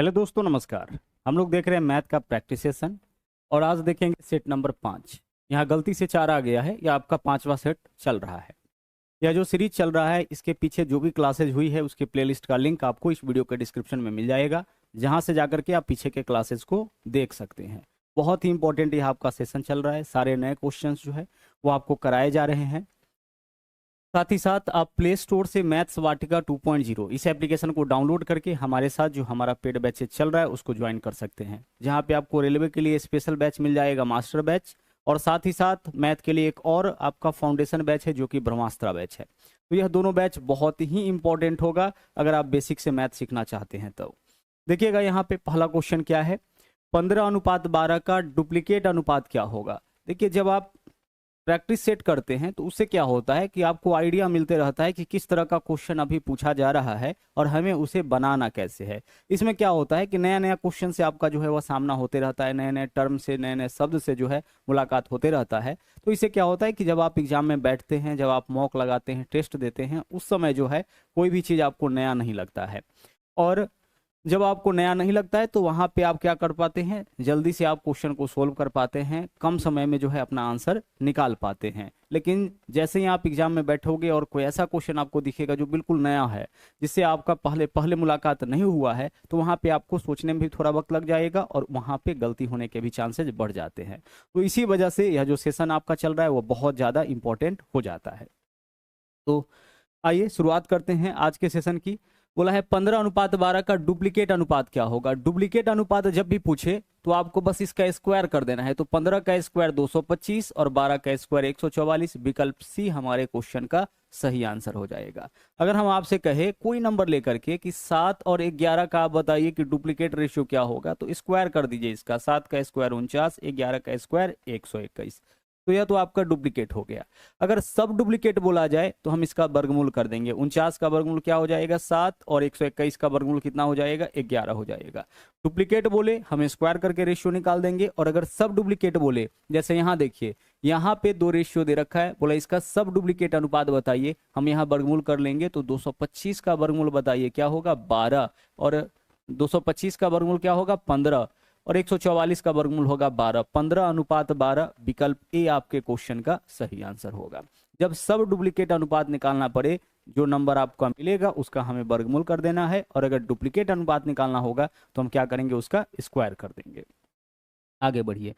Hello दोस्तों, नमस्कार। हम लोग देख रहे हैं मैथ का प्रैक्टिस सेशन और आज देखेंगे सेट नंबर 5। यहाँ गलती से 4 आ गया है, यह आपका 5वां सेट चल रहा है। यह जो सीरीज चल रहा है इसके पीछे जो भी क्लासेज हुई है उसके प्लेलिस्ट का लिंक आपको इस वीडियो के डिस्क्रिप्शन में मिल जाएगा, जहाँ से जाकर के आप पीछे के क्लासेज को देख सकते हैं। बहुत ही इंपॉर्टेंट यह आपका सेशन चल रहा है। सारे नए क्वेश्चंस जो है वो आपको कराए जा रहे हैं। साथ ही साथ आप प्ले स्टोर से मैथ्स वाटिका 2.0 इस एप्लीकेशन को डाउनलोड करके हमारे साथ जो हमारा पेड बैच चल रहा है उसको ज्वाइन कर सकते हैं, जहां पे आपको रेलवे के लिए स्पेशल बैच मिल जाएगा, मास्टर बैच, और साथ ही साथ मैथ के लिए एक और आपका फाउंडेशन बैच है जो कि ब्रह्मास्त्र बैच है। तो यह दोनों बैच बहुत ही इंपॉर्टेंट होगा अगर आप बेसिक से मैथ सीखना चाहते हैं। तो देखिएगा यहाँ पे पहला क्वेश्चन क्या है, 15:12 का डुप्लीकेट अनुपात क्या होगा। देखिए, जब आप प्रैक्टिस सेट करते हैं तो उससे क्या होता है कि आपको आइडिया मिलते रहता है कि किस तरह का क्वेश्चन अभी पूछा जा रहा है और हमें उसे बनाना कैसे है। इसमें क्या होता है कि नया नया क्वेश्चन से आपका जो है वह सामना होते रहता है, नए नए टर्म से, नए नए शब्द से जो है मुलाकात होते रहता है। तो इससे क्या होता है कि जब आप एग्जाम में बैठते हैं, जब आप मॉक लगाते हैं, टेस्ट देते हैं, उस समय जो है कोई भी चीज़ आपको नया नहीं लगता है। और जब आपको नया नहीं लगता है तो वहां पे आप क्या कर पाते हैं, जल्दी से आप क्वेश्चन को सोल्व कर पाते हैं, कम समय में जो है अपना आंसर निकाल पाते हैं। लेकिन जैसे ही आप एग्जाम में बैठोगे और कोई ऐसा क्वेश्चन आपको दिखेगा जो बिल्कुल नया है, जिससे आपका पहले पहले मुलाकात नहीं हुआ है, तो वहां पे आपको सोचने में भी थोड़ा वक्त लग जाएगा और वहां पे गलती होने के भी चांसेस बढ़ जाते हैं। तो इसी वजह से यह जो सेशन आपका चल रहा है वो बहुत ज़्यादा इंपॉर्टेंट हो जाता है। तो आइए शुरुआत करते हैं आज के सेशन की। बोला है 15:12 का डुप्लीकेट अनुपात क्या होगा। डुप्लीकेट अनुपात जब भी पूछे तो आपको बस इसका स्क्वायर कर देना है। तो 15 का स्क्वायर 225 और 12 का स्क्वायर 144। विकल्प सी हमारे क्वेश्चन का सही आंसर हो जाएगा। अगर हम आपसे कहे कोई नंबर लेकर के कि 7 और 11 का आप बताइए कि डुप्लीकेट रेशियो क्या होगा, तो स्क्वायर कर दीजिए इसका। 7 का स्क्वायर 49, 11 का स्क्वायर 121। तो यह तो आपका डुप्लीकेट हो गया। अगर सब डुप्लीकेट बोला जाए तो हम इसका वर्गमूल कर देंगे। 49 का वर्गमूल क्या हो जाएगा, 7, और 121 का वर्गमूल कितना हो जाएगा, 11 हो जाएगा। डुप्लीकेट बोले हम स्क्वायर करके रेशियो निकाल देंगे। और अगर सब डुप्लीकेट बोले, जैसे यहाँ देखिए, यहाँ पे 2 रेशियो दे रखा है, बोला इसका सब डुप्लीकेट अनुपात बताइए, हम यहाँ वर्गमूल कर लेंगे। तो 225 का वर्गमूल बताइए क्या होगा, 12, और 225 का वर्गमूल क्या होगा, 15, और 144 का वर्गमूल होगा 12। 15:12 विकल्प ए आपके क्वेश्चन का सही आंसर होगा। जब सब डुप्लीकेट अनुपात निकालना पड़े, जो नंबर आपको मिलेगा उसका हमें वर्गमूल कर देना है, और अगर डुप्लीकेट अनुपात निकालना होगा तो हम क्या करेंगे, उसका स्क्वायर कर देंगे। आगे बढ़िए,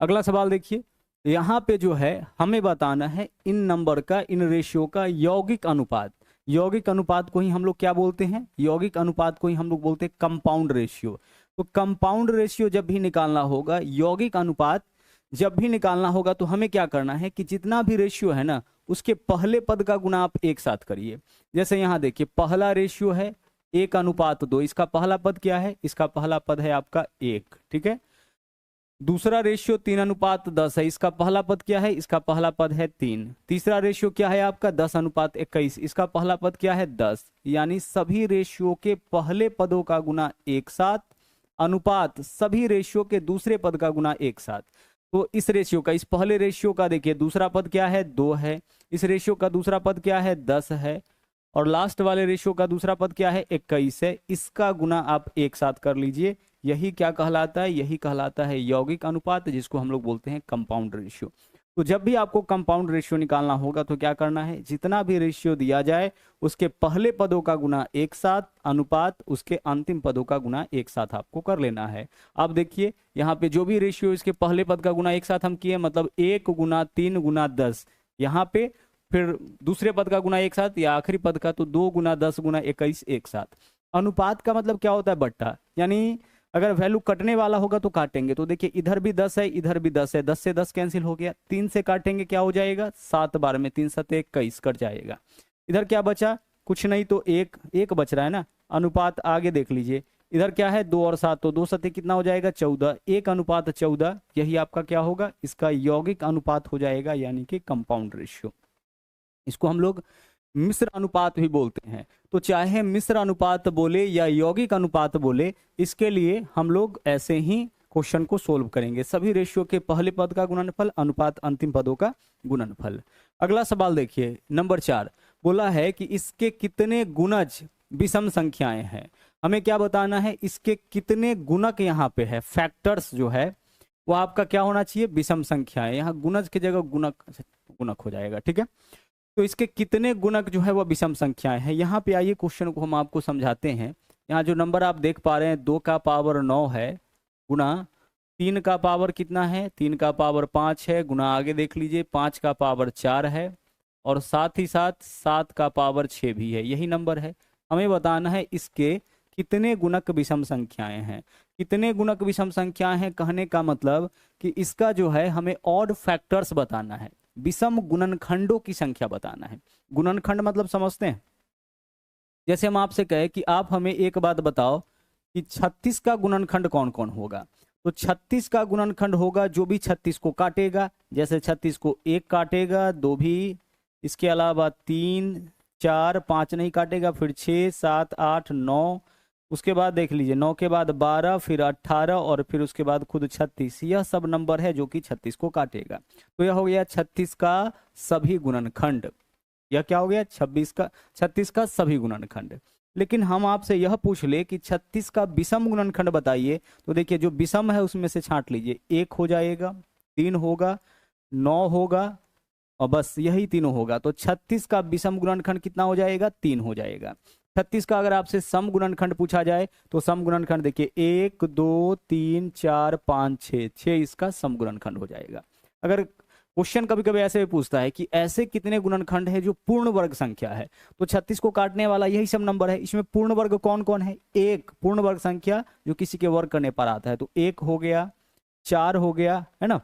अगला सवाल देखिए। यहाँ पे जो है हमें बताना है इन नंबर का, इन रेशियो का यौगिक अनुपात। यौगिक अनुपात को ही हम लोग क्या बोलते हैं, यौगिक अनुपात को ही हम लोग बोलते हैं कंपाउंड रेशियो। तो कंपाउंड रेशियो जब भी निकालना होगा, यौगिक अनुपात जब भी निकालना होगा, तो हमें क्या करना है कि जितना भी रेशियो है ना, उसके पहले पद का गुना आप एक साथ करिए। जैसे यहाँ देखिए, पहला रेशियो है 1:2। इसका पहला पद क्या है, इसका पहला पद है आपका 1, ठीक है। दूसरा रेशियो 3:10 है, इसका पहला पद क्या है, इसका पहला पद है 3। तीसरा रेशियो क्या है आपका 10:21, इसका पहला पद क्या है 10। यानी सभी रेशियो के पहले पदों का गुना एक साथ, अनुपात सभी रेशियो के दूसरे पद का गुना एक साथ। तो इस रेशियो का, इस पहले रेशियो का देखिए दूसरा पद क्या है, 2 है। इस रेशियो का दूसरा पद क्या है, 10 है। और लास्ट वाले रेशियो का दूसरा पद क्या है, 21 है। इसका गुना आप एक साथ कर लीजिए। यही क्या कहलाता है, यही कहलाता है यौगिक अनुपात, जिसको हम लोग बोलते हैं कंपाउंड रेशियो। तो जब भी आपको कंपाउंड रेशियो निकालना होगा तो क्या करना है, जितना भी रेशियो दिया जाए उसके पहले पदों का गुना एक साथ, अनुपात उसके अंतिम पदों का गुना एक साथ आपको कर लेना है। आप देखिए यहाँ पे जो भी रेशियो इसके पहले पद का गुना एक साथ हम किए, मतलब 1 गुना 3 गुना 10। यहाँ पे फिर दूसरे पद का गुना एक साथ, या आखिरी पद का तो 2 गुना 10 गुना 21 एक साथ। अनुपात का मतलब क्या होता है, बट्टा। यानी अगर वैल्यू कटने वाला होगा तो काटेंगे। तो देखिए इधर भी 10 है, इधर भी 10 है, 10 से 10 कैंसिल हो गया। 3 से काटेंगे क्या हो जाएगा, 7 बार में 3 7 21 कट जाएगा। इधर क्या बचा, कुछ नहीं, तो एक बच रहा है ना। अनुपात आगे देख लीजिए, इधर क्या है 2 और 7, तो 2 7 कितना हो जाएगा 14। 1:14, यही आपका क्या होगा, इसका यौगिक अनुपात हो जाएगा, यानी कि कंपाउंड रेशियो। इसको हम लोग मिश्र अनुपात भी बोलते हैं। तो चाहे मिश्र अनुपात बोले या यौगिक अनुपात बोले, इसके लिए हम लोग ऐसे ही क्वेश्चन को सोल्व करेंगे। सभी रेशियो के पहले पद का गुणनफल, अनुपात अंतिम पदों का गुणनफल। अगला सवाल देखिए, नंबर 4 बोला है कि इसके कितने गुणज विषम संख्याएं हैं। हमें क्या बताना है, इसके कितने गुणक यहाँ पे है, फैक्टर्स जो है वो आपका क्या होना चाहिए, विषम संख्या है, यहाँ गुणज की जगह गुणक गुणक हो जाएगा, ठीक है। तो इसके कितने गुणक जो है वो विषम संख्याएं हैं। यहाँ पे आइए क्वेश्चन को हम आपको समझाते हैं। यहाँ जो नंबर आप देख पा रहे हैं 2 का पावर 9 है, गुणा 3 का पावर कितना है, 3 का पावर 5 है, गुणा आगे देख लीजिए 5 का पावर 4 है, और साथ ही साथ 7 का पावर 6 भी है, यही नंबर है। हमें बताना है इसके कितने गुणक विषम संख्याएं हैं। कितने गुणक विषम संख्याएं हैं कहने का मतलब कि इसका जो है हमें ऑड फैक्टर्स बताना है, विषम गुणनखंडों की संख्या बताना है। गुणनखंड मतलब समझते हैं, जैसे हम आपसे कहे कि आप हमें एक बात बताओ कि 36 का गुणनखंड कौन कौन होगा, तो 36 का गुणनखंड होगा जो भी 36 को काटेगा, जैसे 36 को 1 काटेगा, 2 भी, इसके अलावा 3 4 5 नहीं काटेगा, फिर 6 7 8 9, उसके बाद देख लीजिए 9 के बाद 12, फिर 18 और फिर उसके बाद खुद 36, यह सब नंबर है जो कि 36 को काटेगा। तो यह हो गया 36 का सभी गुणनखंड। यह क्या हो गया, 36 का सभी गुणनखंड। लेकिन हम आपसे यह पूछ ले कि 36 का विषम गुणनखंड बताइए, तो देखिए जो विषम है उसमें से छांट लीजिए, 1 हो जाएगा, 3 होगा, 9 होगा, और बस यही तीनों होगा। तो 36 का विषम गुणनखंड कितना हो जाएगा, 3 हो जाएगा। 36 का अगर आपसे सम गुणनखंड पूछा जाए तो सम गुणनखंड देखिए 1 2 3 4 5 6, 6 इसका सम गुणनखंड हो जाएगा। अगर क्वेश्चन कभी कभी ऐसे भी पूछता है कि ऐसे कितने गुणनखंड है जो पूर्ण वर्ग संख्या है, तो 36 को काटने वाला यही सब नंबर है। इसमें पूर्ण वर्ग कौन कौन है, एक पूर्ण वर्ग संख्या जो किसी के वर्ग करने पर आता है, तो 1 हो गया, 4 हो गया, है ना,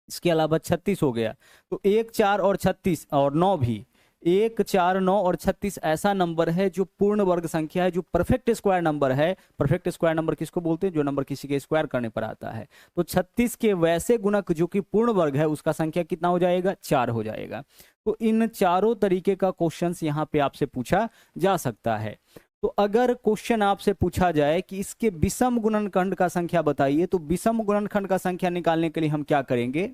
इसके अलावा 36 हो गया। तो 1 4 और 36 और 9 भी, 1 4 9 और 36 ऐसा नंबर है जो पूर्ण वर्ग संख्या है, जो परफेक्ट स्क्वायर नंबर है। परफेक्ट स्क्वायर नंबर किसको बोलते हैं, जो नंबर किसी के स्क्वायर करने पर आता है। तो 36 के वैसे गुणक जो कि पूर्ण वर्ग है उसका संख्या कितना हो जाएगा, 4 हो जाएगा। तो इन चारों तरीके का क्वेश्चन यहाँ पे आपसे पूछा जा सकता है। तो अगर क्वेश्चन आपसे पूछा जाए कि इसके विषम गुणनखंड का संख्या बताइए, तो विषम गुणनखंड का संख्या निकालने के लिए हम क्या करेंगे,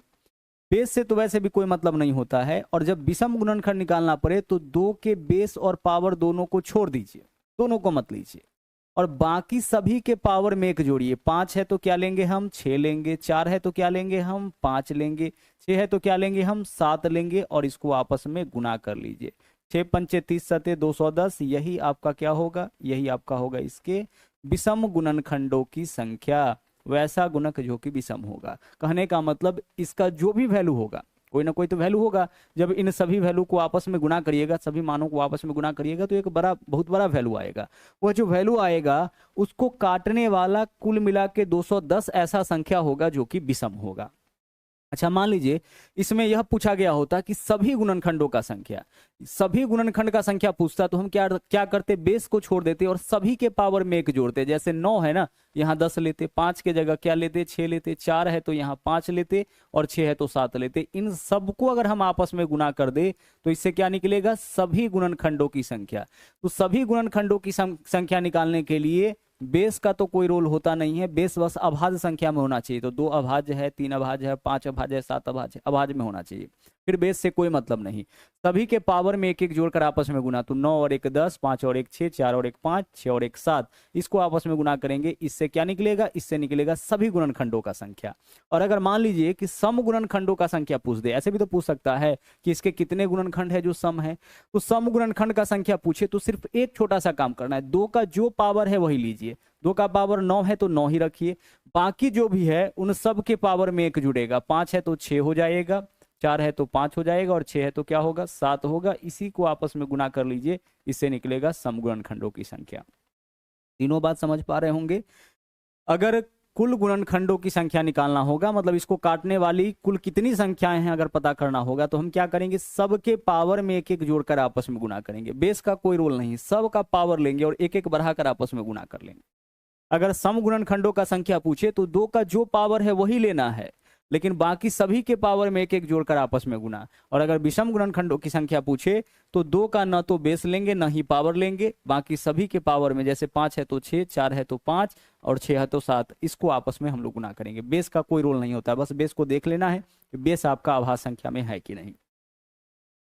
बेस से तो वैसे भी कोई मतलब नहीं होता है, और जब विषम गुणनखंड निकालना पड़े तो 2 के बेस और पावर दोनों को छोड़ दीजिए, दोनों को मत लीजिए, और बाकी सभी के पावर में एक जोड़िए। 5 है तो क्या लेंगे हम, 6 लेंगे, 4 है तो क्या लेंगे हम, 5 लेंगे, 6 है तो क्या लेंगे हम, 7 लेंगे, और इसको आपस में गुना कर लीजिए। 6 पंचे 30 सते 210, यही आपका क्या होगा, यही आपका होगा इसके विषम गुणनखंडों की संख्या, वैसा गुणक जो कि विषम होगा। कहने का मतलब इसका जो भी वैल्यू होगा, कोई ना कोई तो वैल्यू होगा, जब इन सभी वैल्यू को आपस में गुना करिएगा, सभी मानों को आपस में गुना करिएगा, तो एक बड़ा बहुत बड़ा वैल्यू आएगा। वह जो वैल्यू आएगा उसको काटने वाला कुल मिला के 210 ऐसा संख्या होगा जो कि विषम होगा। अच्छा, मान लीजिए इसमें यह पूछा गया होता कि सभी गुणनखंडों का संख्या, सभी गुणनखंड का संख्या पूछता तो हम क्या क्या करते, बेस को छोड़ देते और सभी के पावर में एक जोड़ते। जैसे 9 है ना, यहाँ 10 लेते, 5 के जगह क्या लेते, 6 लेते, 4 है तो यहाँ 5 लेते, और 6 है तो 7 लेते। इन सबको अगर हम आपस में गुना कर दे तो इससे क्या निकलेगा, सभी गुणनखंडों की संख्या। तो सभी गुणनखंडों की संख्या निकालने के लिए बेस का तो कोई रोल होता नहीं है, बेस बस अभाज्य संख्या में होना चाहिए। तो 2 अभाज्य है, 3 अभाज्य है, 5 अभाज्य है, 7 अभाज्य, अभाज्य में होना चाहिए, फिर बेस से कोई मतलब नहीं। सभी के पावर में एक एक जोड़कर आपस में गुना, तो 9 और 1 10, 5 और 1 6, 4 और 1 5, 6 और 1 7, इसको आपस में गुना करेंगे, इससे क्या निकलेगा, इससे निकलेगा सभी गुणनखंडों का संख्या। और अगर मान लीजिए कि सम गुणनखंडों का संख्या पूछ दे, ऐसे भी तो पूछ सकता है कि इसके कितने गुणनखंड है जो सम है, तो सम गुणनखंड का संख्या पूछे तो सिर्फ एक छोटा सा काम करना है, 2 का जो पावर है वही लीजिए। 2 का पावर 9 है तो 9 ही रखिए, बाकी जो भी है उन सब के पावर में एक जुड़ेगा। 5 है तो 6 हो जाएगा, 4 है तो 5 हो जाएगा, और 6 है तो क्या होगा, 7 होगा। इसी को आपस में गुना कर लीजिए, इससे निकलेगा समगुणनखंडों की संख्या। तीनों बात समझ पा रहे होंगे। अगर कुल गुणनखंडों की संख्या निकालना होगा, मतलब इसको काटने वाली कुल कितनी संख्याएं हैं अगर पता करना होगा, तो हम क्या करेंगे, सबके पावर में एक एक जोड़कर आपस में गुना करेंगे। बेस का कोई रोल नहीं, सब का पावर लेंगे और एक एक बढ़ाकर आपस में गुना कर लेंगे। अगर सम गुणनखंडों का संख्या पूछे तो 2 का जो पावर है वही लेना है, लेकिन बाकी सभी के पावर में एक एक जोड़कर आपस में गुना। और अगर विषम गुणनखंडों की संख्या पूछे तो 2 का न तो बेस लेंगे न ही पावर लेंगे, बाकी सभी के पावर में, जैसे 5 है तो 6, 4 है तो 5 और 6 है तो 7, इसको आपस में हम लोग गुना करेंगे। बेस का कोई रोल नहीं होता, बस बेस को देख लेना है कि बेस आपका आभाज्य संख्या में है कि नहीं।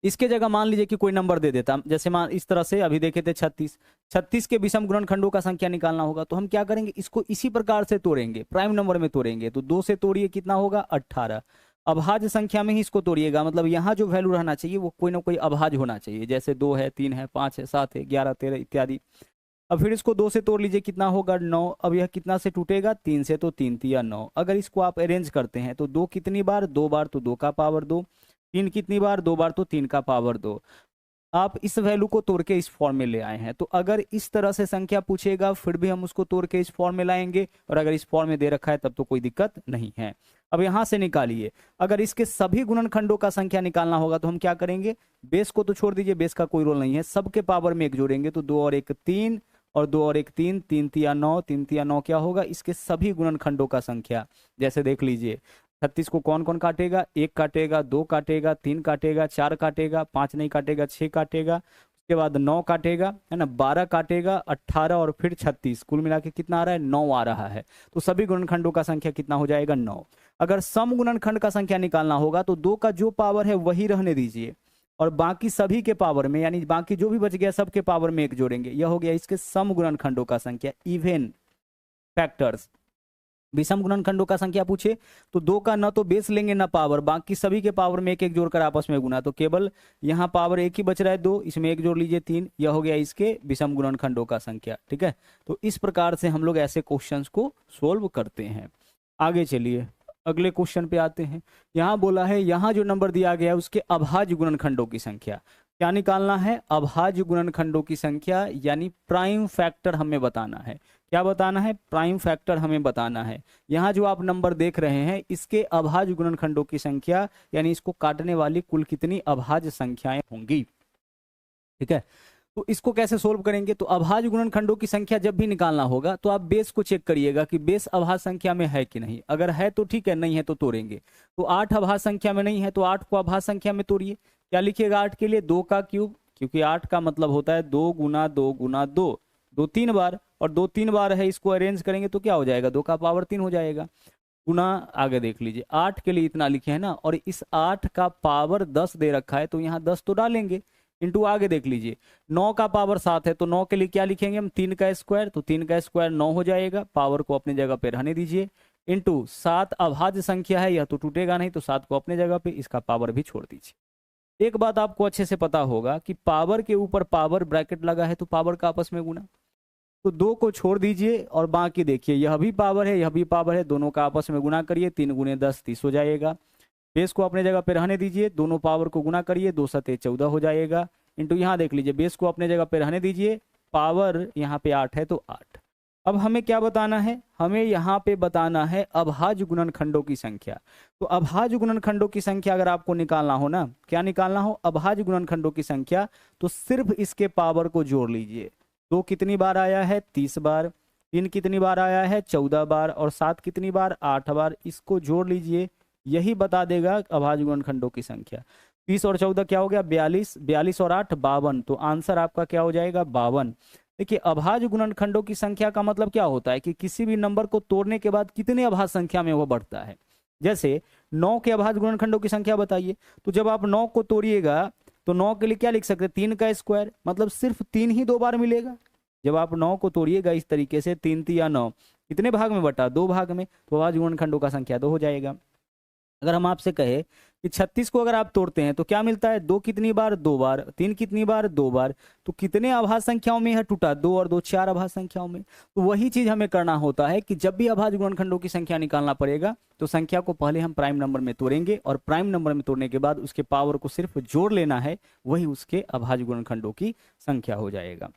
इसके जगह मान लीजिए कि कोई नंबर दे देता, जैसे मान इस तरह से अभी देखे थे 36, 36 के विषम गुणनखंडों का संख्या निकालना होगा, तो हम क्या करेंगे, इसको इसी प्रकार से तोड़ेंगे, प्राइम नंबर में तोड़ेंगे। तो 2 से तोड़िए कितना होगा 18, अभाज्य संख्या में ही इसको तोड़िएगा, मतलब यहाँ जो वैल्यू रहना चाहिए वो कोई ना कोई अभाज्य होना चाहिए, जैसे 2 है, 3 है, 5 है, 7 है, 11, 13 इत्यादि। अब फिर इसको 2 से तोड़ लीजिए कितना होगा 9। अब यह कितना से टूटेगा 3 से, तो 3 तिया 9। अगर इसको आप अरेंज करते हैं तो 2 कितनी बार, 2 बार तो 2 का पावर 2, 3 कितनी बार, 2 बार तो 3 का पावर 2। आप इस वैल्यू को तोड़ के इस फॉर्म में ले आए हैं, तो अगर इस तरह से संख्या पूछेगा फिर भी हम उसको तोड़ के इस फॉर्म में लाएंगे, और अगर इस फॉर्म में दे रखा है तब तो कोई दिक्कत नहीं है। अब यहां से निकालिए, अगर इसके सभी गुणनखंडों का संख्या निकालना होगा तो हम क्या करेंगे, बेस को तो छोड़ दीजिए, बेस का कोई रोल नहीं है, सबके पावर में 1 जोड़ेंगे, तो 2 और 1 3, और 2 और 1 3, 3 तिया 9, 3 तिया 9 क्या होगा, इसके सभी गुणनखंडों का संख्या। जैसे देख लीजिए 36 को कौन कौन काटेगा, 1 काटेगा, 2 काटेगा, 3 काटेगा, 4 काटेगा, 5 नहीं काटेगा, 6 काटेगा, उसके बाद 9 काटेगा, है ना, 12 काटेगा, 18 और फिर 36, कुल मिला के कितना आ रहा है 9 आ रहा है। तो सभी गुणनखंडों का संख्या कितना हो जाएगा 9। अगर सम गुणनखंड का संख्या निकालना होगा तो 2 का जो पावर है वही रहने दीजिए, और बाकी सभी के पावर में, यानी बाकी जो भी बच गया सबके पावर में 1 जोड़ेंगे, यह हो गया इसके सम गुणनखंडों का संख्या, इवन फैक्टर्स। विषम गुणनखंडों का संख्या पूछे तो 2 का न तो बेस लेंगे ना पावर, बाकी सभी के पावर में 1 1 जोड़कर आपस में गुना, तो केवल यहाँ पावर 1 ही बच रहा है 2, इसमें 1 जोड़ लीजिए 3, यह हो गया इसके विषम गुणनखंडों का संख्या। ठीक है, तो इस प्रकार से हम लोग ऐसे क्वेश्चंस को सोल्व करते हैं। आगे चलिए अगले क्वेश्चन पे आते हैं। यहाँ बोला है, यहाँ जो नंबर दिया गया है उसके अभाज्य गुणनखंडों की संख्या क्या निकालना है, अभाज्य गुणनखंडों की संख्या, यानी प्राइम फैक्टर हमें बताना है। क्या बताना है, प्राइम फैक्टर हमें बताना है। यहाँ जो आप नंबर देख रहे हैं इसके अभाज्य गुणनखंडों की संख्या, यानी इसको काटने वाली कुल कितनी अभाज्य संख्याएं होंगी। ठीक है, तो इसको कैसे सोल्व करेंगे, तो अभाज्य गुणनखंडों की संख्या जब भी निकालना होगा तो आप बेस को चेक करिएगा कि बेस अभाज्य संख्या में है कि नहीं, अगर है तो ठीक है, नहीं है तो तोड़ेंगे। तो 8 अभाज्य संख्या में नहीं है तो 8 को अभाज्य संख्या में तोड़िए। क्या लिखिएगा 8 के लिए, 2 का क्यूब, क्योंकि 8 का मतलब होता है 2 गुना 2 गुना 2, 2 3 बार, और 2 3 बार है, इसको अरेंज करेंगे तो क्या हो जाएगा 2 का पावर 3 हो जाएगा, गुना, आगे देख लीजिए 8 के लिए इतना लिखे हैं ना, और इस 8 का पावर 10 दे रखा है तो यहाँ 10 तो डालेंगे, इंटू आगे देख लीजिए 9 का पावर 7 है तो 9 के लिए क्या लिखेंगे हम 3 का स्क्वायर, तो 3 का स्क्वायर 9 हो जाएगा, पावर को अपनी जगह पे रहने दीजिए, इंटू 7 अभाज्य संख्या है, यह तो टूटेगा नहीं, तो 7 को अपने जगह पे, इसका पावर भी छोड़ दीजिए। एक बात आपको अच्छे से पता होगा कि पावर के ऊपर पावर ब्रैकेट लगा है तो पावर का आपस में गुना, तो 2 को छोड़ दीजिए और बाकी देखिए यह भी पावर है, यह भी पावर है, दोनों का आपस में गुना करिए, 3 गुने 10 30 हो जाएगा। बेस को अपने जगह पे रहने दीजिए, दोनों पावर को गुना करिए, 2 सते 14 हो जाएगा, इंटू यहाँ देख लीजिए बेस को अपने जगह पे रहने दीजिए, पावर यहाँ पे 8 है तो 8। अब हमें क्या बताना है, हमें यहाँ पे बताना है अभाज्य गुणनखंडों की संख्या। तो अभाज्य गुणनखंडों की संख्या अगर आपको निकालना हो ना, क्या निकालना हो, अभाज्य गुणनखंडों की संख्या, तो सिर्फ इसके पावर को जोड़ लीजिए। 2 कितनी बार आया है 30 बार, 3 कितनी बार आया है 14 बार, और 7 कितनी बार 8 बार, इसको जोड़ लीजिए, यही बता देगा अभाज्य गुणनखंडों की संख्या। 30 और 14 क्या हो गया 42, 42 और 8 52, तो आंसर आपका क्या हो जाएगा 52। देखिए अभाज्य गुणनखंडों की संख्या का मतलब क्या होता है कि किसी भी नंबर को तोड़ने के बाद कितने अभाज्य संख्या में वह बढ़ता है। जैसे 9 के अभाज्य गुणनखंडों की संख्या बताइए, तो जब आप 9 को तोड़िएगा तो 9 के लिए क्या लिख सकते हैं 3 का स्क्वायर, मतलब सिर्फ 3 ही 2 बार मिलेगा। जब आप 9 को तोड़िएगा इस तरीके से 3 तिया 9, कितने भाग में बटा 2 भाग में, तो अभाज्य गुणनखंडों का संख्या 2 हो जाएगा। अगर हम आपसे कहे कि 36 को अगर आप तोड़ते हैं तो क्या मिलता है 2 कितनी बार 2 बार, 3 कितनी बार 2 बार, तो कितने अभाज्य संख्याओं में यह टूटा 2 और 2 4 अभाज्य संख्याओं में। तो वही चीज हमें करना होता है कि जब भी अभाज्य गुणनखंडों की संख्या निकालना पड़ेगा तो संख्या को पहले हम प्राइम नंबर में तोड़ेंगे, और प्राइम नंबर में तोड़ने के बाद उसके पावर को सिर्फ जोड़ लेना है, वही उसके अभाज्य गुणनखंडों की संख्या हो जाएगा।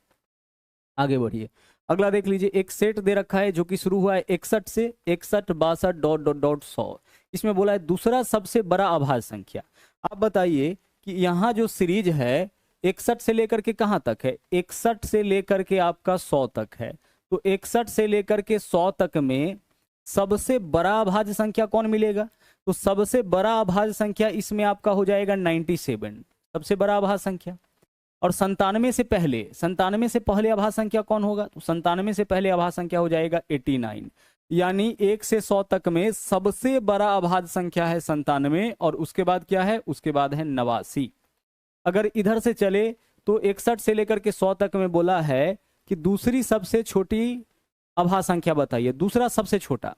आगे बढ़िए, अगला देख लीजिए, एक सेट दे रखा है जो कि शुरू हुआ है 61 से, 61 62 डॉट डॉट डॉट 100। इसमें बोला है दूसरा सबसे बड़ा अभाज्य संख्या। आप बताइए कि यहाँ जो सीरीज है 61 से लेकर के कहाँ तक है, 61 से लेकर के आपका 100 तक है, तो 61 से लेकर के 100 तक में सबसे बड़ा अभाज्य संख्या कौन मिलेगा, तो सबसे बड़ा अभाज्य संख्या इसमें आपका हो जाएगा 97, सबसे बड़ा अभाज्य संख्या। और 97 से पहले अभाज्य संख्या कौन होगा, तो 97 से पहले अभाज्य संख्या हो जाएगा 89, यानी 1 से 100 तक में सबसे बड़ा अभाज्य संख्या है 97, और उसके बाद क्या है, उसके बाद है 89। अगर इधर से चले तो 61 से लेकर के 100 तक में बोला है कि दूसरी सबसे छोटी आभास संख्या बताइए, दूसरा सबसे छोटा।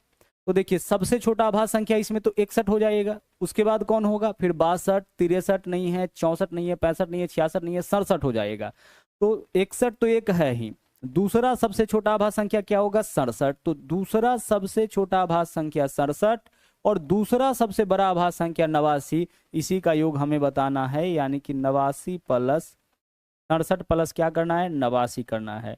तो देखिए सबसे छोटा आभास संख्या इसमें तो 61 हो जाएगा, उसके बाद कौन होगा फिर 62, 63 नहीं है, 64 नहीं है, 65 नहीं है, 66 नहीं है, 67 हो जाएगा। तो 61 तो एक है ही, दूसरा सबसे छोटा आभास संख्या क्या होगा 67। तो दूसरा सबसे छोटा आभास संख्या 67 और दूसरा सबसे बड़ा आभास संख्या 89, इसी का योग हमें बताना है, यानी कि 89 प्लस 67 प्लस क्या करना है 89 करना है।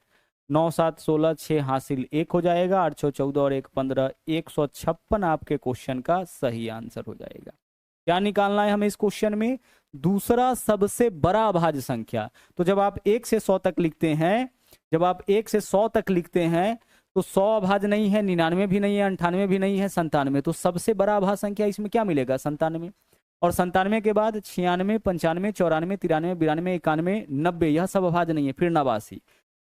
9 7 16 6 हासिल 1 हो जाएगा, 8 6 14 और 1 15, 156 आपके क्वेश्चन का सही आंसर हो जाएगा। क्या निकालना है हमें इस क्वेश्चन में, दूसरा सबसे बड़ा अभाज्य संख्या। तो जब आप 1 से 100 तक लिखते हैं, जब आप 1 से 100 तक लिखते हैं तो 100 अभाज्य नहीं है, 99 भी नहीं है, 98 भी नहीं है, 97। तो सबसे बड़ा अभाज्य संख्या इसमें क्या मिलेगा 97। और 97 के बाद 96 95 94 93 92 91 90, यह सब अभाज्य नहीं है, फिर 89।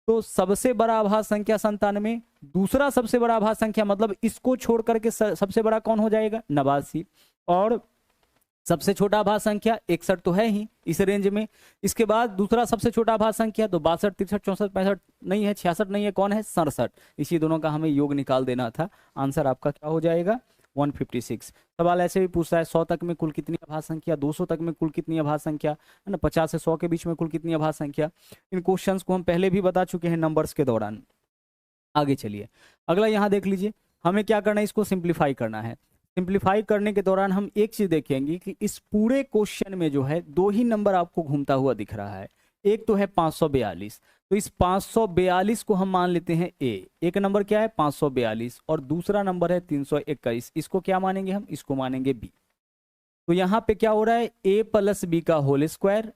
तो सबसे बड़ा आभास संख्या 97, दूसरा सबसे बड़ा आभास संख्या मतलब इसको छोड़ करके सबसे बड़ा कौन हो जाएगा 89, और सबसे छोटा आभास संख्या 61 तो है ही इस रेंज में। इसके बाद दूसरा सबसे छोटा आभास संख्या तो 62 63 64 65 नहीं है, 66 नहीं है, कौन है 67। इसी दोनों का हमें योग निकाल देना था। आंसर आपका क्या हो जाएगा 156। सवाल ऐसे भी पूछता है 100 तक में कुल कितनी आभास संख्या, 200 तक में कुल कितनी आभास संख्या है ना, 50 से 100 के बीच में कुल कितनी आभास संख्या। इन क्वेश्चंस को हम पहले भी बता चुके हैं नंबर्स के दौरान। आगे चलिए, अगला यहाँ देख लीजिए, हमें क्या करना है इसको सिंप्लीफाई करना है। सिंप्लीफाई करने के दौरान हम एक चीज देखेंगे कि इस पूरे क्वेश्चन में जो है दो ही नंबर आपको घूमता हुआ दिख रहा है। एक तो है 542, तो इस 542 को हम मान लेते हैं ए। एक नंबर क्या है 542 और दूसरा नंबर है 321, इसको क्या मानेंगे हम, इसको मानेंगे बी। तो यहाँ पे क्या हो रहा है ए प्लस बी का होल स्क्वायर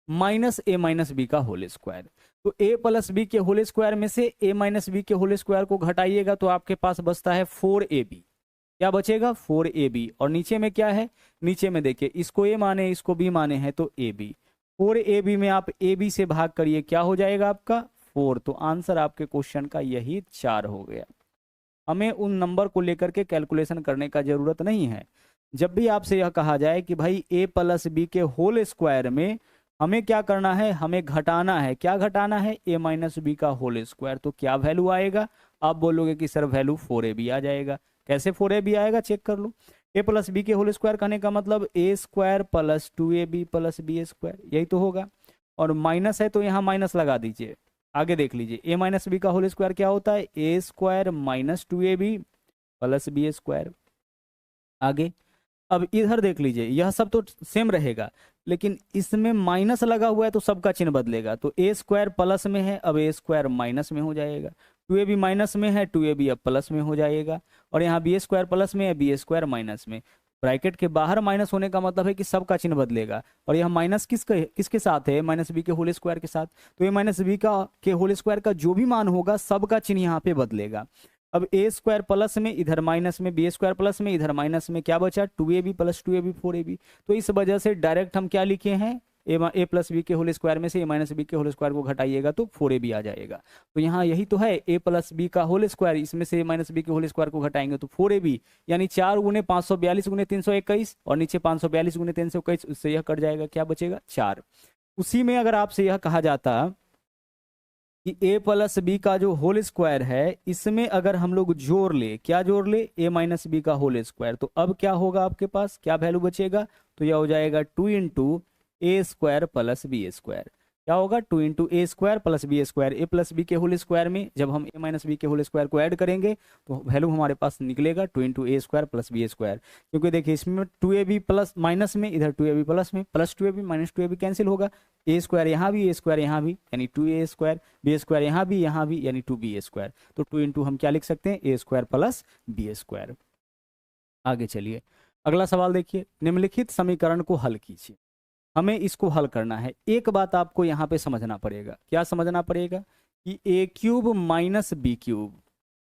माइनस ए माइनस बी का होल स्क्वायर। तो ए प्लस बी के होल स्क्वायर में से ए माइनस बी के होल स्क्वायर को घटाइएगा तो आपके पास बचता है 4ab। क्या बचेगा 4ab, और नीचे में क्या है, नीचे में देखिए इसको ए माने इसको बी माने हैं तो ab। 4ab में आप ab से भाग करिए, क्या हो जाएगा आपका 4। तो आंसर आपके क्वेश्चन का यही 4 हो गया। हमें उन नंबर को लेकर के कैलकुलेशन करने का जरूरत नहीं है। जब भी आपसे यह कहा जाए कि भाई a प्लस बी के होल स्क्वायर में हमें क्या करना है, हमें घटाना है, क्या घटाना है a माइनस बी का होल स्क्वायर, तो क्या वैल्यू आएगा, आप बोलोगे कि सर वैल्यू 4ab आ जाएगा। कैसे 4ab आएगा चेक कर लो। a प्लस बी के होल स्क्वायर कहने का मतलब a square plus 2ab plus B square, यही तो होगा। और माइनस है तो यहाँ माइनस लगा दीजिए। आगे देख लीजिए a माइनस बी का होल स्क्वायर क्या होता है a square minus 2ab plus B square. आगे अब इधर देख लीजिए, यह सब तो सेम रहेगा लेकिन इसमें माइनस लगा हुआ है तो सबका चिन्ह बदलेगा। तो a स्क्वायर प्लस में है, अब a स्क्वायर माइनस में हो जाएगा। 2ab माइनस में है, 2ab अब प्लस में हो जाएगा। और यहाँ बी स्क्वायर प्लस में है, बी स्क्वायर माइनस में। ब्रैकेट के बाहर माइनस होने का मतलब है कि सबका चिन्ह बदलेगा। और यह माइनस किसके साथ है, माइनस बी के होल स्क्वायर के साथ। तो ये माइनस बी का के होल स्क्वायर का जो भी मान होगा सबका चिन्ह यहाँ पे बदलेगा। अब ए स्क्वायर प्लस में इधर माइनस में, बी स्क्वायर प्लस में इधर माइनस में, क्या बचा 2ab प्लस 2ab 4ab। तो इस वजह से डायरेक्ट हम क्या लिखे हैं, ए प्लस बी के होल स्क्वायर में से ए माइनस बी के होल स्क्वायर को घटाइएगा तो 4ab आ जाएगा। तो यहाँ यही तो है ए प्लस बी का होल स्क्वायर, इसमें से ए माइनस बी के होल स्क्वायर को घटाएंगे तो 4ab, यानी 4 गुने 542 गुने 321 और नीचे 542 गुने 321, उससे यह कट जाएगा, क्या बचेगा 4। उसी में अगर आपसे यह कहा जाता कि a प्लस बी का जो होल स्क्वायर है इसमें अगर हम लोग जोड़ ले, क्या जोड़ ले a माइनस बी का होल स्क्वायर, तो अब क्या होगा आपके पास, क्या वैल्यू बचेगा, तो यह हो जाएगा 2 into a square plus B square. क्या होगा 2 into a square plus B square. A plus B के होल स्क्वायर में जब हम ए माइनस बी के होल स्क्वायर को ऐड करेंगे तो वैल्यू हमारे पास निकलेगा 2 into a square plus B square. क्योंकि देखिए इसमें 2ab प्लस माइनस में, इधर 2ab प्लस में, plus 2ab minus 2ab cancel होगा, ए स्क्वायर यहाँ भी, ए स्क्वायर यहाँ भी, यानी 2a स्क्वायर, बी स्क्वायर यहाँ भी, यानी 2b स्क्वायर। तो 2 इंटू हम क्या लिख सकते हैं a square plus B square. आगे चलिए, अगला सवाल देखिए, निम्नलिखित समीकरण को हल कीजिए। हमें इसको हल करना है। एक बात आपको यहाँ पे समझना पड़ेगा, क्या समझना पड़ेगा कि ए cube minus b cube,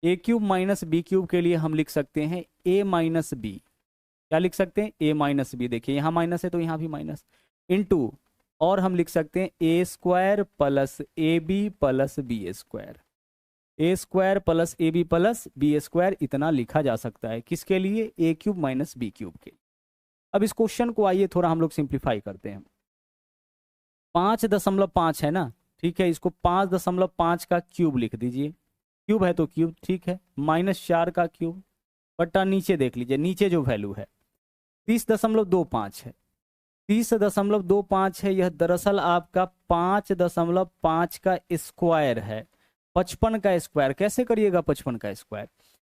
a cube minus b cube के लिए हम लिख सकते हैं ए माइनस बी। क्या लिख सकते हैं ए माइनस बी, देखिए यहाँ माइनस है तो यहाँ भी माइनस, इंटू, और हम लिख सकते हैं a square plus a b plus B square. A square plus a b plus B square इतना लिखा जा सकता है, किसके लिए, a cube minus b cube के। अब इस क्वेश्चन को आइए थोड़ा हम लोग सिंप्लीफाई करते हैं। 5.5 है ना, ठीक है, इसको 5.5 का क्यूब लिख दीजिए, क्यूब है तो क्यूब, ठीक है, -4 का क्यूब बट्टा नीचे देख लीजिए, नीचे जो वैल्यू है 30.25 है, 30.25 है, यह दरअसल आपका 5.5 का स्क्वायर है, 55 का स्क्वायर। कैसे करिएगा 55 का स्क्वायर?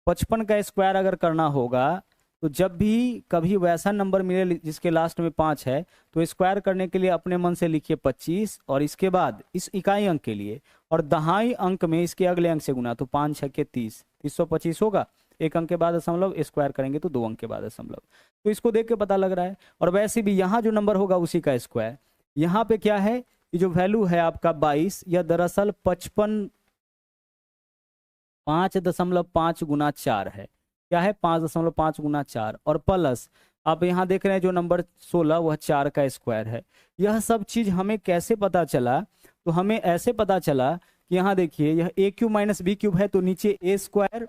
55 का स्क्वायर अगर करना होगा तो जब भी कभी वैसा नंबर मिले जिसके लास्ट में 5 है तो स्क्वायर करने के लिए अपने मन से लिखिए 25 और इसके बाद इस इकाई अंक के लिए और दहाई अंक में इसके अगले अंक से गुना, तो 5 6 के 30, 325 होगा। एक अंक के बाद दशमलव, स्क्वायर करेंगे तो 2 अंक के बाद दशमलव। तो इसको देख के पता लग रहा है। और वैसे भी यहाँ जो नंबर होगा उसी का स्क्वायर। यहाँ पे क्या है, ये जो वैल्यू है आपका 22, यह दरअसल 5.5 गुना 4 है। क्या है? 5.5 गुना 4 और प्लस आप यहाँ देख रहे हैं जो नंबर 16 वह 4 का स्क्वायर है। यह सब चीज हमें कैसे पता चला? तो हमें ऐसे पता चला कि यहाँ देखिए यह a cube minus b cube है तो नीचे a square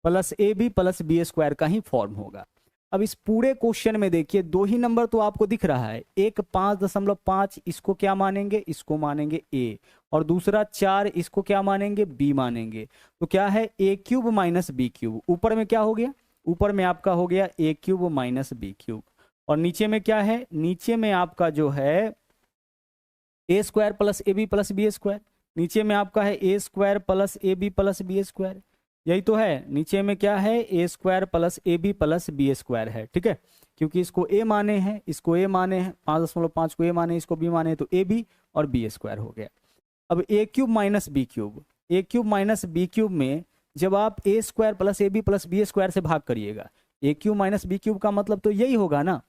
plus a b plus B square का ही फॉर्म होगा। अब इस पूरे क्वेश्चन में देखिए दो ही नंबर तो आपको दिख रहा है, एक 5.5 इसको क्या मानेंगे? इसको मानेंगे ए, और दूसरा 4 इसको क्या मानेंगे? बी मानेंगे। तो क्या है? ए क्यूब माइनस बी क्यूब। ऊपर में क्या हो गया? ऊपर में आपका हो गया ए क्यूब माइनस बी क्यूब, और नीचे में क्या है? नीचे में आपका जो है a square plus a b plus B square. नीचे में आपका है a square plus a b plus B square, यही तो है। नीचे में क्या है? A square plus a b plus B square है, ठीक है, क्योंकि इसको ए माने हैं, इसको ए माने हैं, 5.5 को ए माने, इसको बी माने, तो ए बी और बी स्क्वायर हो गया। अब a cube minus b cube, a cube minus b cube में जब आप a square plus a b plus B square से भाग करिएगा, a cube minus b cube का मतलब तो यही होगा ना।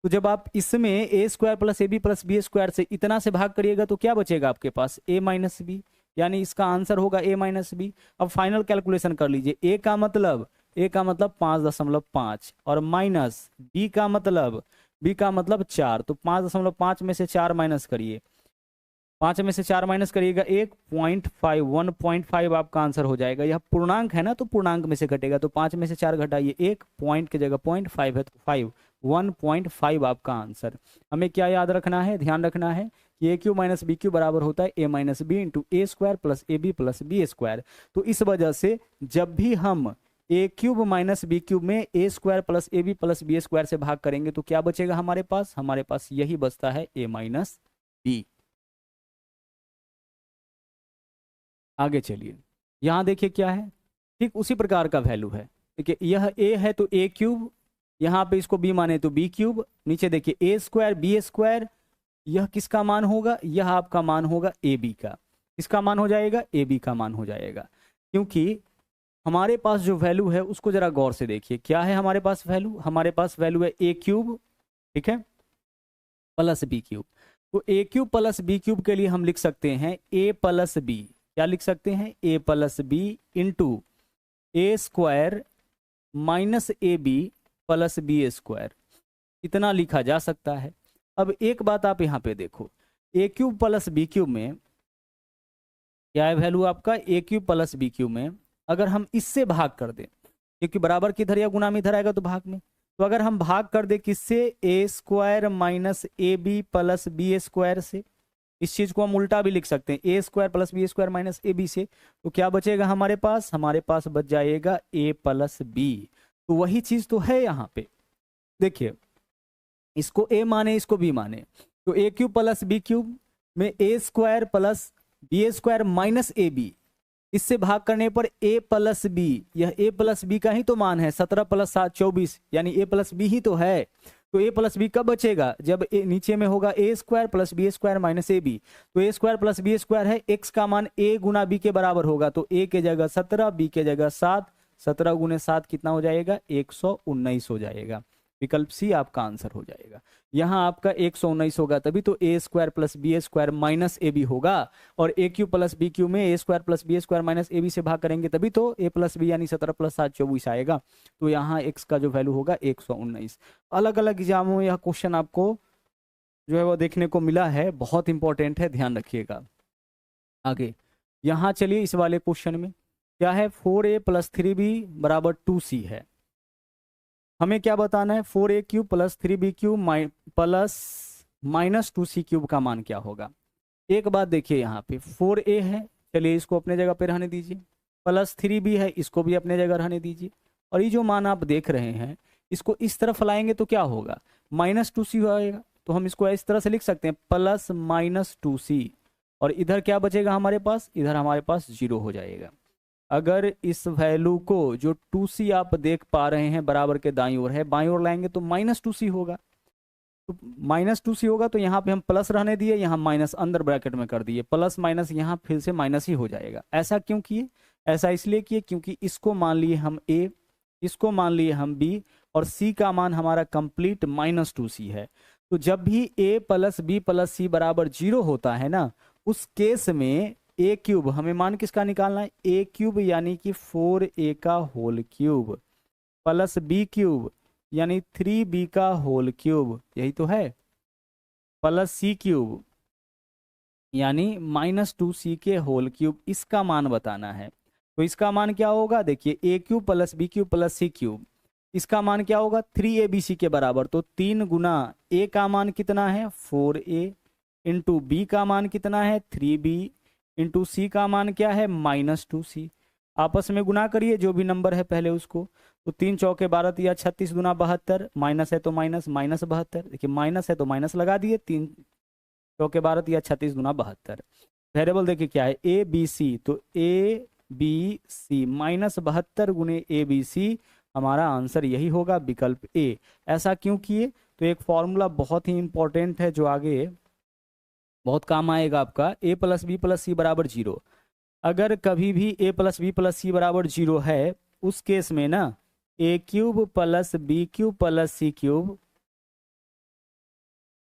तो जब आप इसमें a square plus a b plus B square से इतना से भाग करिएगा तो क्या बचेगा आपके पास? ए माइनस बी, यानी इसका आंसर होगा ए माइनस बी। अब फाइनल कैलकुलेशन कर लीजिए, ए का मतलब 5.5 और माइनस बी का मतलब 4, तो 5.5 में से 4 माइनस करिए, 5 में से 4 माइनस करिएगा 1.5, 1.5 आपका आंसर हो जाएगा। यह पूर्णांक है ना तो पूर्णांक में से घटेगा, तो 5 में से 4 घटाइए, 1 पॉइंट की जगह 0.5 है तो 5, 1.5 आपका आंसर। हमें क्या याद रखना है, ध्यान रखना है कि a cube minus b cube बराबर होता है a minus b into a square plus a b plus B square. तो इस वजह से जब भी हम a cube minus b cube में a square plus a b plus B square से भाग करेंगे तो क्या बचेगा हमारे पास यही बचता है ए माइनस बी। आगे चलिए, यहां देखिए क्या है, ठीक उसी प्रकार का वैल्यू है। देखिए यह ए है तो ए क्यूब, यहाँ पे इसको बी माने तो बी क्यूब, नीचे देखिए ए स्क्वायर बी स्क्वायर, यह किसका मान होगा? यह आपका मान होगा ए बी का। किसका मान हो जाएगा? ए बी का मान हो जाएगा। क्योंकि हमारे पास जो वैल्यू है उसको जरा गौर से देखिए, क्या है हमारे पास वैल्यू? हमारे पास वैल्यू है ए क्यूब, ठीक है, प्लस बी क्यूब। तो a cube plus B cube के लिए हम लिख सकते हैं ए प्लस बी, क्या लिख सकते हैं? A plus b into a square minus a b plus B square, इतना लिखा जा सकता है। अब एक बात आप यहाँ पे देखो, ए क्यूब प्लस बी क्यूब में क्या है वैल्यू आपका? ए क्यूब प्लस बी क्यूब में अगर हम इससे भाग कर दें, क्योंकि बराबर किधर या गुना में इधर आएगा तो भाग में, तो अगर हम भाग कर दे किससे? A square minus a b plus B square से, इस चीज को हम उल्टा भी लिख सकते हैं, a square plus B square minus a b से, तो क्या बचेगा हमारे पास बच जाएगा ए प्लस बी। तो वही चीज तो है यहाँ पे, देखिए इसको ए माने इसको बी माने, तो a cube plus B cube में a square plus B square minus a b, इससे भाग करने पर ए प्लस बी, यह ए प्लस बी का ही तो मान है, 17 प्लस 7 24, यानी ए प्लस बी ही तो है। तो ए प्लस बी कब बचेगा? जब नीचे में होगा a square plus B square minus a b, तो a square plus B square है, एक्स का मान ए गुना बी के बराबर होगा, तो ए के जगह 17, बी के जगह 7, 17 गुने 7 कितना हो जाएगा? 119 हो जाएगा। विकल्प सी आपका आंसर हो जाएगा। यहाँ आपका 119 होगा, तभी तो a square plus B square minus a b होगा, और a cube plus b cube में a square plus B square minus a b से भाग करेंगे तभी तो ए प्लस बी यानी 17 प्लस 7 24 आएगा। तो यहाँ एक्स का जो वैल्यू होगा 119। अलग अलग एग्जामों में यह क्वेश्चन आपको जो है वो देखने को मिला है, बहुत इंपॉर्टेंट है, ध्यान रखिएगा। आगे यहाँ चलिए, इस वाले क्वेश्चन में क्या है? 4a प्लस 3b बराबर 2c है। हमें क्या बताना है? 4a cube plus 3b cube plus -2c³ का मान क्या होगा। एक बात देखिए, यहाँ पे 4a है, चलिए इसको अपने जगह पे रहने दीजिए, +3b है, इसको भी अपने जगह रहने दीजिए, और ये जो मान आप देख रहे हैं इसको इस तरफ लाएंगे तो क्या होगा, -2c आएगा। तो हम इसको इस तरह से लिख सकते हैं +-2c, और इधर क्या बचेगा हमारे पास, इधर हमारे पास 0 हो जाएगा। अगर इस वैल्यू को जो 2c आप देख पा रहे हैं बराबर के दाईं ओर है, बाईं ओर लाएंगे तो -2c होगा। तो -2c होगा, तो यहाँ पे हम प्लस रहने दिए, यहाँ माइनस अंदर ब्रैकेट में कर दिए, प्लस माइनस यहाँ फिर से माइनस ही हो जाएगा। ऐसा क्यों किए, ऐसा इसलिए किए क्योंकि इसको मान लिए हम a, इसको मान लिए हम b, और c का मान हमारा कंप्लीट -2c है। तो जब भी a + b + c बराबर 0 होता है ना, उस केस में a³ हमें मान किसका निकालना है, a³ यानी कि 4a का होल क्यूब प्लस b³ यानी 3b का होल क्यूब, यही तो है, प्लस c³ यानी -2c के होल क्यूब, इसका मान बताना है। तो इसका मान क्या होगा, देखिए a³ + b³ + c³, इसका मान क्या होगा 3abc के बराबर। तो 3 गुना a का मान कितना है 4a, इंटू b का मान कितना है 3b, इंटू c का मान क्या है -2c। आपस में गुना करिए जो भी नंबर है पहले उसको, तो 3 चौके 12 या 36 गुना 72, माइनस है तो माइनस, -72, देखिए माइनस है तो माइनस लगा दिए, 3 चौके 12 या 36 गुना 72। वेरिएबल देखिए क्या है ए बी सी, तो ए बी सी -72 गुने ए बी सी, हमारा आंसर यही होगा विकल्प ए। ऐसा क्यों किए, तो एक फॉर्मूला बहुत ही इंपॉर्टेंट है जो आगे बहुत काम आएगा आपका, a + b + c बराबर 0। अगर कभी भी a + b + c बराबर 0 है, उस केस में ना a³ + b³ + c³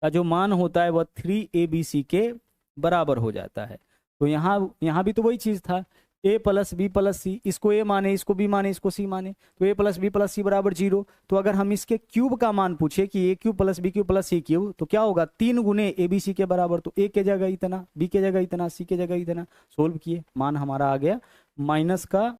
का जो मान होता है वह 3abc के बराबर हो जाता है। तो यहाँ भी तो वही चीज था, a + b + c, इसको a माने, इसको b माने, इसको c माने, तो a + b + c बराबर 0। तो अगर हम इसके क्यूब का मान पूछे कि a³ + b³ + c³ तो क्या होगा 3 गुने abc के बराबर, तो a के जगह इतना, b के जगह इतना, c के जगह इतना, सोल्व किए, मान हमारा आ गया -का